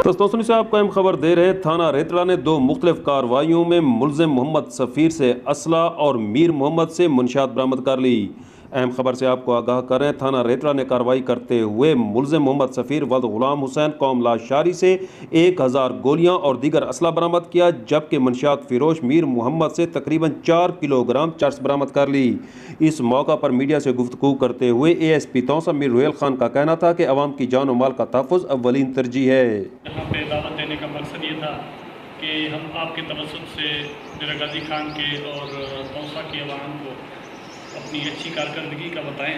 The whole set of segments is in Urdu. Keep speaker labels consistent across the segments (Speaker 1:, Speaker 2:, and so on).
Speaker 1: دوستوں سے آپ کو اہم خبر دے رہے تھانہ ریتڑا نے دو مختلف کارروائیوں میں ملزم محمد سفیر سے اسلحہ اور میر محمد سے منشیات برآمد کر لی۔ اہم خبر سے آپ کو آگاہ کر رہے ہیں، تھانہ ریتڑا نے کارروائی کرتے ہوئے ملزم محمد سفیر ولد غلام حسین قوم لاشاری سے 1000 گولیاں اور دیگر اسلحہ برآمد کیا، جبکہ منشیات فروش میر محمد سے تقریباً 4 کلو گرام چرس برآمد کر لی۔ اس موقع پر میڈیا سے گفتگو کرتے ہوئے ASP توسا میر روہیل خان کا کہنا تھا کہ عوام کی جان و مال کا تحفظ اولین ترجیح ہے۔
Speaker 2: یہاں پہ دعوت دینے کا مقصد یہ تھا کہ ہم آپ کے توسط سے ڈیرہ غازی خان کے اور توسا کی عوام کو اپنی اچھی کارکردگی کا بتائیں۔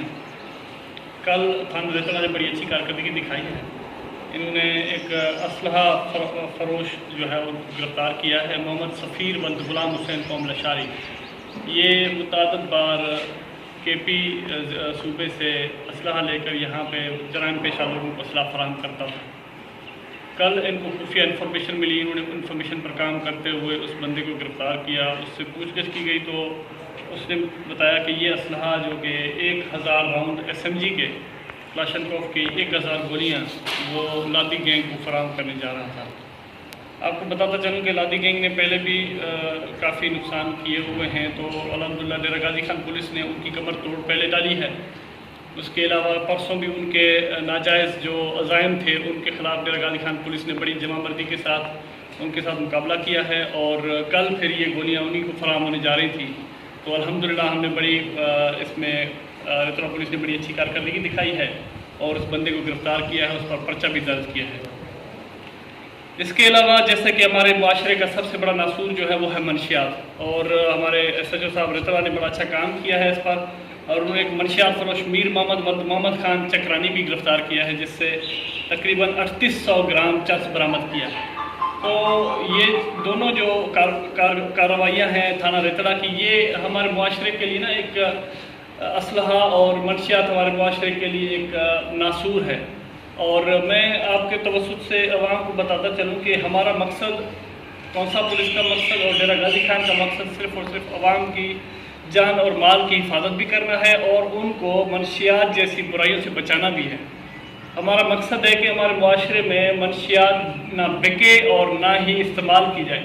Speaker 2: کل تھانہ ریتڑا نے بڑی اچھی کارکردگی دکھائی ہے۔ انہوں نے ایک اسلحہ فروش جو ہے وہ گرفتار کیا ہے، محمد سفیر ولد غلام حسین قوم لاشاری۔ یہ متعدد بار KP صوبے سے اسلحہ لے کر یہاں پہ جرائم پیشہ لوگوں کو اسلحہ فراہم کرتا تھا۔ کل ان کو خفیہ انفارمیشن ملی، انہوں نے انفارمیشن پر کام کرتے ہوئے اس بندے کو گرفتار کیا۔ اس سے پوچھ گچھ کی گئی تو اس نے بتایا کہ یہ اسلحہ جو کہ 1000 راؤنڈ SMG کے کلاشنکوف کی 1000 گولیاں وہ لادی گینگ کو فراہم کرنے جا رہا تھا۔ آپ کو بتاتا چلوں کہ لادی گینگ نے پہلے بھی کافی نقصان کیے ہوئے ہیں، تو الحمدللہ ڈیرہ غازی خان پولیس نے ان کی کمر توڑ پہلے ڈالی ہے۔ اس کے علاوہ پرسوں بھی ان کے ناجائز جو عزائم تھے ان کے خلاف ڈیرہ غازی خان پولیس نے بڑی جمع مردی کے ساتھ ان کے ساتھ مقابلہ کیا ہے، اور کل پھر یہ گولیاں انہی کو فراہم ہونے جا رہی تھی۔ تو الحمدللہ ہم نے بڑی اس میں ریتڑا پولیس نے بڑی اچھی کارکردگی دکھائی ہے اور اس بندے کو گرفتار کیا ہے، اس پر پرچہ بھی درج کیا ہے۔ اس کے علاوہ جیسے کہ ہمارے معاشرے کا سب سے بڑا ناسور جو ہے وہ ہے منشیات، اور ہمارے SHO صاحب ریتڑا نے بڑا اچھا کام کیا ہے اس پر، اور انہوں نے ایک منشیات فروش میر محمد ولد محمد خان چکرانی بھی گرفتار کیا ہے، جس سے تقریباً 3800 گرام چرس برآمد کیا۔ تو یہ دونوں جو کارروائیاں ہیں تھانہ ریتڑا کی، یہ ہمارے معاشرے کے لیے نا ایک اسلحہ اور منشیات ہمارے معاشرے کے لیے ایک ناسور ہے۔ اور میں آپ کے توسط سے عوام کو بتاتا چلوں کہ ہمارا مقصد، توسا پولیس کا مقصد اور ڈیرہ غازی خان کا مقصد صرف اور صرف عوام کی جان اور مال کی حفاظت بھی کرنا ہے اور ان کو منشیات جیسی برائیوں سے بچانا بھی ہے۔ ہمارا مقصد ہے کہ ہمارے معاشرے میں منشیات نہ بکے اور نہ ہی استعمال کی جائے۔